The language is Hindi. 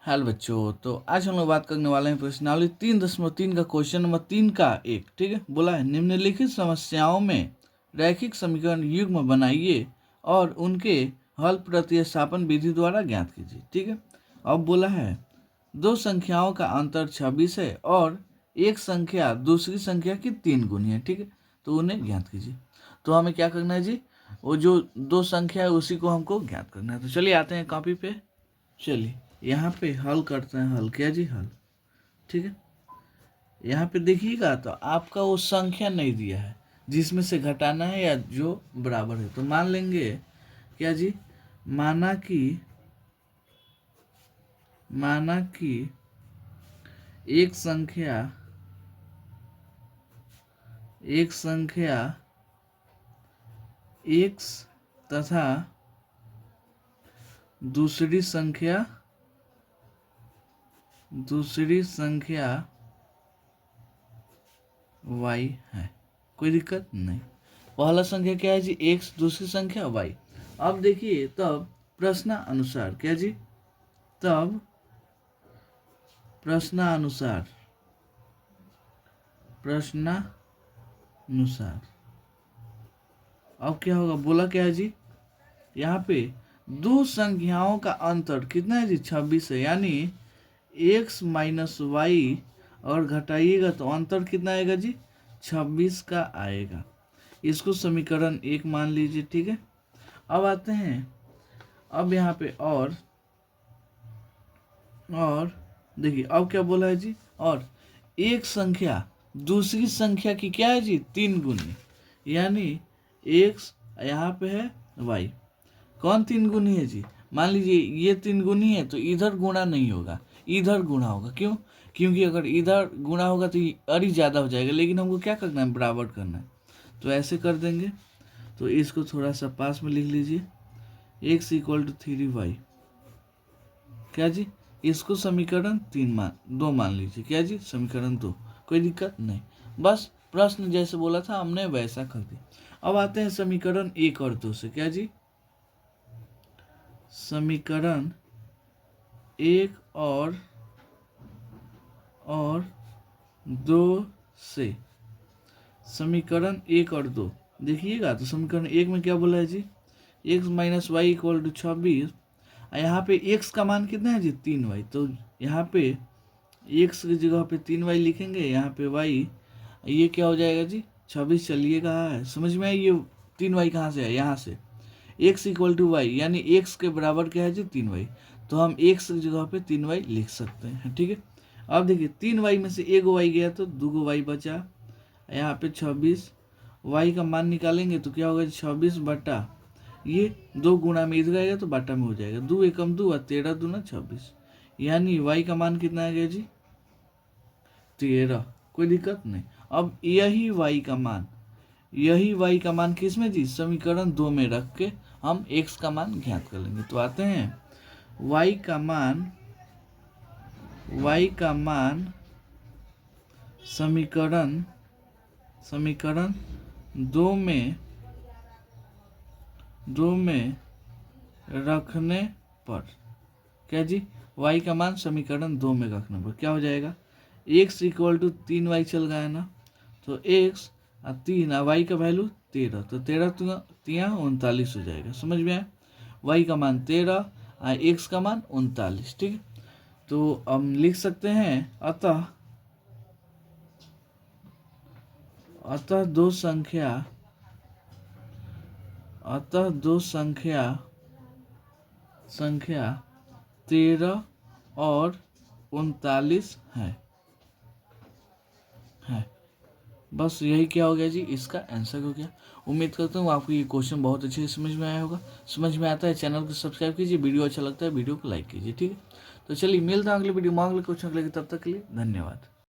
हेलो बच्चों, तो आज हम लोग बात करने वाले हैं प्रश्नावली 3.3 का क्वेश्चन नंबर 3 का एक। ठीक है, बोला है निम्नलिखित समस्याओं में रैखिक समीकरण युग्म बनाइए और उनके हल प्रतिस्थापन विधि द्वारा ज्ञात कीजिए। ठीक है, अब बोला है दो संख्याओं का अंतर 26 है और एक संख्या दूसरी संख्या की 3 गुनी है। ठीक है, तो उन्हें ज्ञात कीजिए। तो हमें क्या करना है जी, वो जो दो संख्या है उसी को हमको ज्ञात करना है। तो चलिए आते हैं कॉपी पे। चलिए यहाँ पे हल करते हैं। हल क्या जी, हल। ठीक है, यहाँ पे देखिएगा तो आपका वो संख्या नहीं दिया है जिसमें से घटाना है या जो बराबर है। तो मान लेंगे क्या जी, माना कि एक संख्या x तथा दूसरी संख्या y है। कोई दिक्कत नहीं। पहला संख्या क्या है जी, x, दूसरी संख्या y। अब देखिए तब प्रश्नानुसार क्या जी, तब प्रश्नानुसार अब क्या होगा, बोला क्या है जी, यहाँ पे दो संख्याओं का अंतर कितना है जी, 26 है। यानी x माइनस वाई और घटाइएगा तो अंतर कितना आएगा जी, 26 का आएगा। इसको समीकरण 1 मान लीजिए। ठीक है, अब आते हैं, अब यहाँ पे और देखिए अब क्या बोला है जी, और एक संख्या दूसरी संख्या की क्या है जी, 3 गुनी। यानी x यहाँ पे है y। कौन 3 गुनी है जी, मान लीजिए ये 3 गुनी है तो इधर गुणा नहीं होगा, इधर गुणा होगा। क्यों? क्योंकि अगर इधर गुणा होगा तो अरी ज़्यादा हो जाएगा, लेकिन हमको क्या करना है, बराबर करना है। तो ऐसे कर देंगे। तो इसको थोड़ा सा पास में लिख लीजिए, x = 3y। क्या जी, इसको समीकरण 2 मान लीजिए। क्या जी, समीकरण 2। कोई दिक्कत नहीं, बस प्रश्न जैसे बोला था हमने वैसा कर दिया। अब आते हैं समीकरण 1 और 2 से। क्या जी, समीकरण 1 और 2 से। समीकरण 1 और 2 देखिएगा तो समीकरण 1 में क्या बोला है जी, x minus y equal to 26। यहाँ पे x का मान कितना है जी, 3y। तो यहाँ पे x की जगह पे 3y लिखेंगे, यहाँ पे y, ये क्या हो जाएगा जी, 26। चलिए कहाँ है, समझ में आई? ये 3y कहाँ से है, यहाँ से। x = y यानी x के बराबर क्या है जी, 3y। तो हम x की जगह पे 3y लिख सकते हैं। ठीक है, अब देखिए 3y में से एगो y गया तो 2 y बचा। यहाँ पे 26 y का मान निकालेंगे तो क्या होगा, 26 बटा ये 2 गुणा में इधर आएगा तो बटा में हो जाएगा। 2 एकम 2 और 13 दूना 26। यानी y का मान कितना आ गया जी, 13। कोई दिक्कत नहीं। अब यही y का मान किस में जी, समीकरण 2 में रख के हम x का मान ज्ञात कर लेंगे। तो आते हैं y का मान समीकरण 2 में रखने पर क्या जी, y का मान समीकरण 2 में रखने पर क्या हो जाएगा, x = 3y चल गया ना। तो x और 3 और y का वैल्यू 13, तो 13 39 हो जाएगा। समझ में आया? y का मान 13 और x का मान 39। ठीक है, तो हम लिख सकते हैं अतः दो संख्या 13 और 39 है। बस यही क्या हो गया जी, इसका आंसर हो गया। उम्मीद करता हूँ आपको ये क्वेश्चन बहुत अच्छे से समझ में आया होगा। समझ में आता है चैनल को सब्सक्राइब कीजिए, वीडियो अच्छा लगता है वीडियो को लाइक कीजिए। ठीक है, तो चलिए मिलता हूँ अगले वीडियो में अगले क्वेश्चन के लिए। तब तक के लिए धन्यवाद।